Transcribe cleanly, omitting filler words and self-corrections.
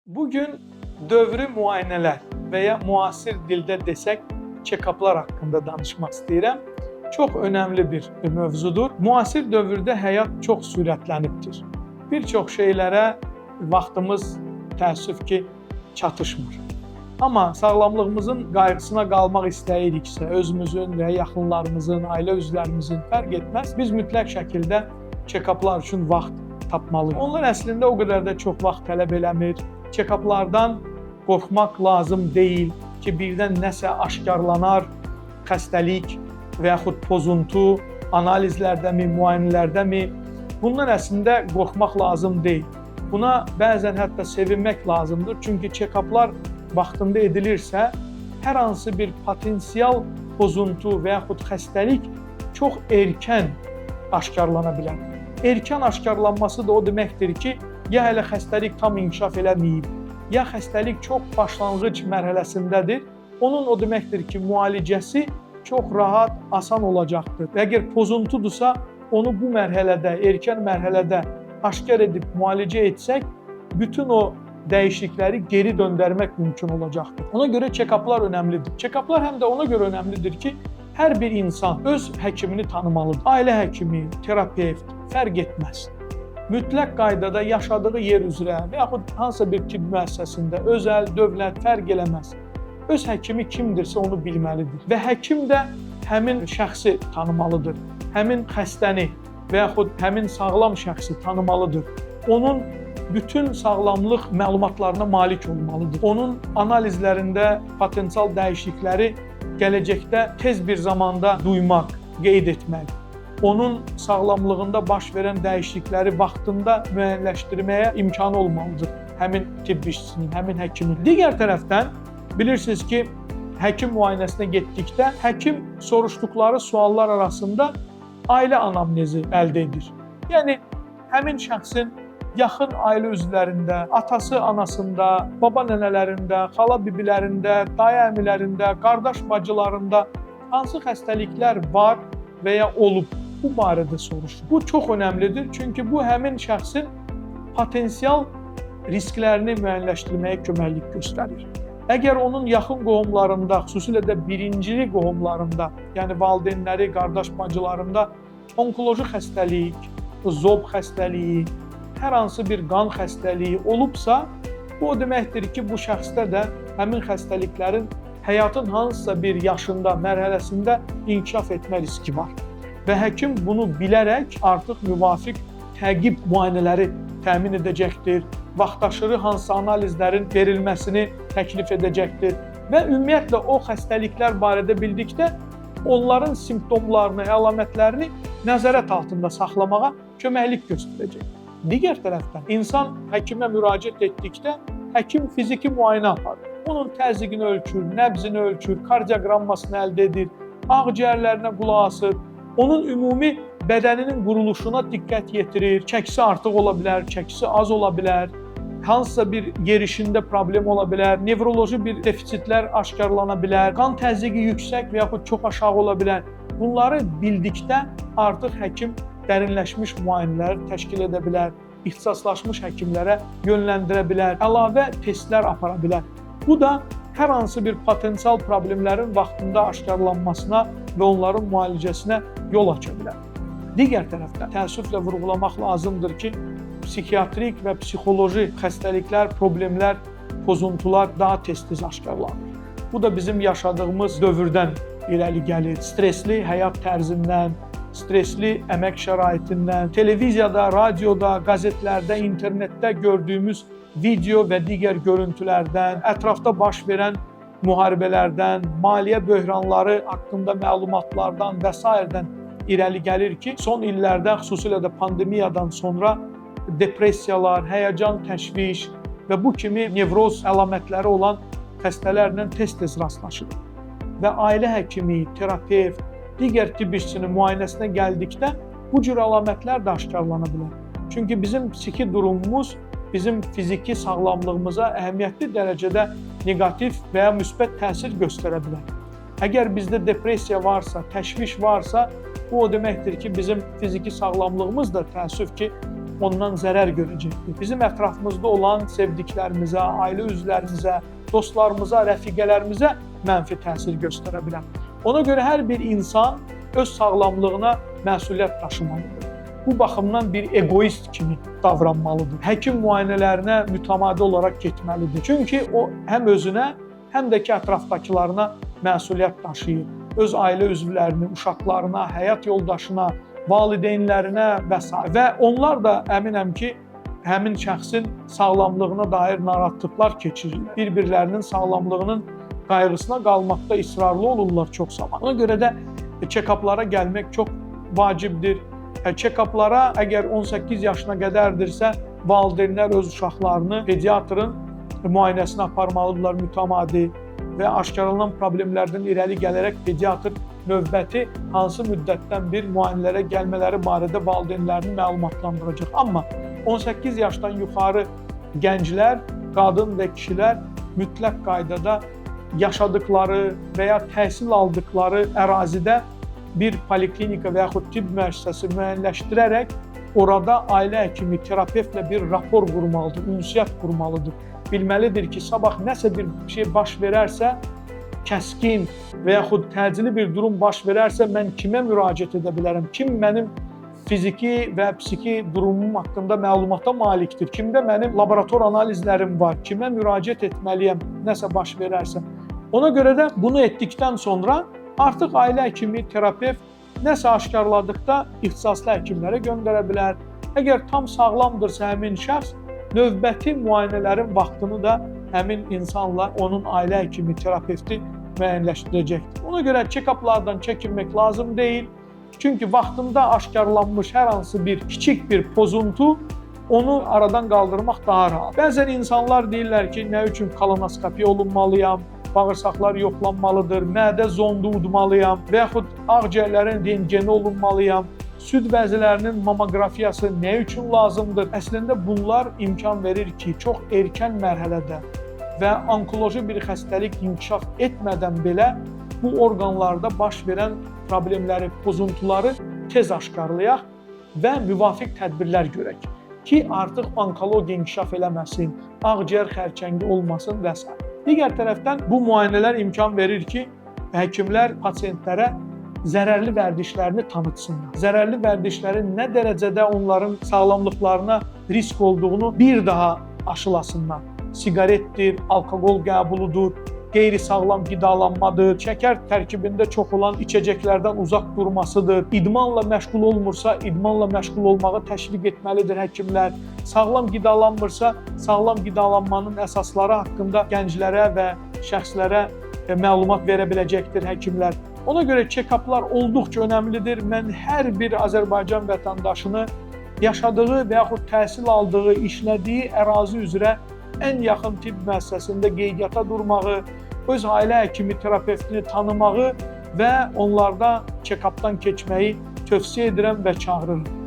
Bugün dövrü müayinələr və ya müasir dildə desək, check-uplar haqqında danışmaq istəyirəm. Çox önəmli bir mövzudur. Müasir dövrdə həyat çox sürətlənibdir. Bir çox şeylərə vaxtımız təəssüf ki, çatışmır. Amma sağlamlığımızın qayğısına qalmaq istəyiriksə, özümüzün və yaxınlarımızın, ailə üzvlərimizin fərq etməz, biz mütləq şəkildə check-uplar üçün vaxt tapmalıyıq. Onlar əslində o qədər də çox vaxt tələb eləmir. Check-uplardan qorxmaq lazım deyil ki, birdən nəsə aşkarlanar, xəstəlik və yaxud pozuntu, analizlərdəmi, müayinələrdəmi? Bundan əslində qorxmaq lazım deyil. Buna bəzən hətta sevinmək lazımdır. Çünki check-uplar vaxtında edilirsə, hər hansı bir potensial pozuntu və yaxud xəstəlik çox erkən aşkarlana bilər. Erkən aşkarlanması da o deməkdir ki, ya hələ xəstəlik tam inkişaf eləməyib, ya xəstəlik çox başlanğıc mərhələsindədir. Onun o deməkdir ki, müalicəsi çox rahat, asan olacaqdır. Və əgər pozuntudursa, onu bu mərhələdə, erkən mərhələdə aşkar edib müalicə etsək, bütün o dəyişiklikləri geri döndərmək mümkün olacaqdır. Ona görə check-uplar önəmlidir. Check-uplar həm də ona görə önəmlidir ki, hər bir insan öz həkimini tanımalıdır. Ailə həkimi, terapevt, fərq etməz. Mütləq qaydada yaşadığı yer üzrə və yaxud hansısa bir tibb müəssisəsində, özəl, dövlət fərq eləməz. Öz həkimi kimdirsə onu bilməlidir və həkim də həmin şəxsi tanımalıdır. Həmin xəstəni və yaxud həmin sağlam şəxsi tanımalıdır. Onun bütün sağlamlıq məlumatlarına malik olmalıdır. Onun analizlərində potensial dəyişiklikləri gələcəkdə tez bir zamanda duymaq, qeyd etmək, onun sağlamlığında baş verən dəyişiklikləri vaxtında müəyyənləşdirməyə imkanı olmalıdır həmin tibb işçisinin, həmin həkimin. Digər tərəfdən bilirsiniz ki, həkim müayinəsinə getdikdə həkim soruşduqları suallar arasında ailə anamnezi əldə edir. Yəni həmin şəxsin yaxın ailə üzvlərində, atası, anasında, baba nənələrində, xala bibilərində, dayı əmilərində, qardaş bacılarında hansı xəstəliklər var və ya olub, bu barədə soruşur. Bu çox önəmlidir, çünki bu həmin şəxsin potensial risklərini müəyyənləşdirməyə köməklik göstərir. Əgər onun yaxın qohumlarında, xüsusilə də birincili qohumlarında, yəni valideynləri, qardaş bacılarında onkoloji xəstəlik, zob xəstəliyi, hər hansı bir qan xəstəliyi olubsa, bu o deməkdir ki, bu şəxsdə də həmin xəstəliklərin həyatın hansısa bir yaşında, mərhələsində inkişaf etmə riski var. Və həkim bunu bilərək artıq müvafiq təqib müayinələri təmin edəcəkdir, vaxtaşırı hansı analizlərin verilməsini təklif edəcəkdir və ümumiyyətlə o xəstəliklər barədə bildikdə onların simptomlarını, əlamətlərini nəzarət altında saxlamağa köməklik göstərəcək. Digər tərəfdən, insan həkimə müraciət etdikdə həkim fiziki müayinə aparır. Onun təzyiqini ölçür, nəbzini ölçür, kardioqrammasını əldə edir, ağciyərlərinə qulaq asır, onun ümumi bədəninin quruluşuna diqqət yetirir, çəkisi artıq ola bilər, çəkisi az ola bilər, hansısa bir yerişində problem ola bilər, nevroloji bir defisitlər aşkarlana bilər, qan təzyiqi yüksək və yaxud çox aşağı ola bilər. Bunları bildikdə artıq həkim dərinləşmiş müayinələr təşkil edə bilər, ixtisaslaşmış həkimlərə yönləndirə bilər, əlavə testlər apara bilər. Bu da hər hansı bir potensial problemlərin vaxtında aşkarlanmasına və onların müalicəsinə yol aça bilər. Digər tərəfdən, təəssüflə vurğulamaq lazımdır ki, psixiatrik və psixoloji xəstəliklər, problemlər, pozuntular daha tez-tez aşkarlanır. Bu da bizim yaşadığımız dövrdən irəli gəlir. Stresli həyat tərzindən, stresli əmək şəraitindən, televiziyada, radioda, qəzetlərdə, internetdə gördüyümüz video və digər görüntülərdən, ətrafda baş verən müharibələrdən, maliyyə böhranları haqqında məlumatlardan və s. irəli gəlir ki, son illərdə, xüsusilə də pandemiyadan sonra depressiyalar, həyəcan, təşviş və bu kimi nevroz əlamətləri olan xəstələrlə tez-tez rastlaşır. Və ailə həkimi, terapevt, digər tibb işçisinin müayinəsinə gəldikdə bu cür əlamətlər də aşkarlana bilər. Çünki bizim psixi durumumuz bizim fiziki sağlamlığımıza əhəmiyyətli dərəcədə negativ və ya müsbət təsir göstərə bilər. Əgər bizdə depressiya varsa, təşviş varsa, bu o deməkdir ki, bizim fiziki sağlamlığımız da təəssüf ki, ondan zərər görəcəkdir. Bizim ətrafımızda olan sevdiklərimizə, ailə üzvlərimizə, dostlarımıza, rəfiqələrimizə mənfi təsir göstərə bilər. Ona görə hər bir insan öz sağlamlığına məsuliyyət daşımalıdır. Bu baxımdan bir egoist kimi davranmalıdır. Həkim müayinələrinə mütəmadi olaraq getməlidir. Çünki o həm özünə, həm də ki, ətrafdakılarına məsuliyyət daşıyır. Öz ailə üzvlərini, uşaqlarına, həyat yoldaşına, valideynlərinə və s. Və onlar da əminəm ki, həmin şəxsin sağlamlığına dair narahatlıqlar keçirirlər. Bir-birlərinin sağlamlığının qayğısına qalmaqda israrlı olurlar çox zaman. Ona görə də check-uplara gəlmək çox vacibdir. Check-uplara əgər 18 yaşına qədərdirsə, valideynlər öz uşaqlarını pediatrın müayinəsinə aparmalıdırlar mütəmadi və aşkarlanan problemlərdən irəli gələrək pediatr növbəti hansı müddətdən bir müayinələrə gəlmələri barədə valideynlərini məlumatlandıracaq. Amma 18 yaşdan yuxarı gənclər, qadın və kişilər mütləq qaydada yaşadıkları və ya təhsil aldıkları ərazidə bir poliklinika və yaxud tibb müəssisəsi müəyyənləşdirərək orada ailə həkimi, terapevtlə bir rapor qurmalıdır, ünsiyyət qurmalıdır. Bilməlidir ki, sabah nəsə bir şey baş verərsə, kəskin və yaxud təcili bir durum baş verərsə, mən kimə müraciət edə bilərəm? Kim mənim fiziki və psixi durumum haqqında məlumata malikdir? Kimdə mənim laborator analizlərim var? Kimə müraciət etməliyəm nəsə baş verərsə? Ona görə də bunu etdikdən sonra artıq ailə həkimi, terapevt nəsə aşkarladıqda ixtisaslı həkimlərə göndərə bilər. Əgər tam sağlamdırsa həmin şəxs, növbəti müayinələrin vaxtını da həmin insanla onun ailə həkimi, terapevti müəyyənləşdirəcəkdir. Ona görə check-uplardan çəkinmək lazım deyil. Çünki vaxtında aşkarlanmış hər hansı bir kiçik bir pozuntu onu aradan qaldırmaq daha rahat. Bəzən insanlar deyirlər ki, nə üçün kolonoskopiya olunmalıyam, bağırsaqlar yoxlanmalıdır, mədə zondu udmalıyam və yaxud ağciyərlərin rentgeni olunmalıyam, süd vəzilərinin mamografiyası nə üçün lazımdır? Əslində bunlar imkan verir ki, çox erkən mərhələdə və onkoloji bir xəstəlik inkişaf etmədən belə bu orqanlarda baş verən problemləri, pozuntuları tez aşkarlayaq və müvafiq tədbirlər görək ki, artıq onkologiya inkişaf eləməsin, ağciyər xərçəngi olmasın və s. Digər tərəfdən bu müayinələr imkan verir ki, həkimlər pasiyentlərə zərərli vərdişlərini tanıtsınlar. Zərərli vərdişlərin nə dərəcədə onların sağlamlıqlarına risk olduğunu bir daha aşılasınlar. Siqaretdir, alkoqol qəbuludur, qeyri-sağlam qidalanmadır, şəkər tərkibində çox olan içəcəklərdən uzaq durmasıdır, idmanla məşğul olmursa, idmanla məşğul olmağı təşviq etməlidir həkimlər. Sağlam qidalanmırsa, sağlam qidalanmanın əsasları haqqında gənclərə və şəxslərə məlumat verə biləcəkdir həkimlər. Ona görə check-uplar olduqca önəmlidir. Mən hər bir Azərbaycan vətəndaşını yaşadığı və yaxud təhsil aldığı, işlədiyi ərazi üzrə ən yaxın tibb müəssisəsində qeydiyyata durmağı, öz ailə həkimi, terapevtini tanımağı və onlarda check-updan keçməyi tövsiyə edirəm və çağırırım.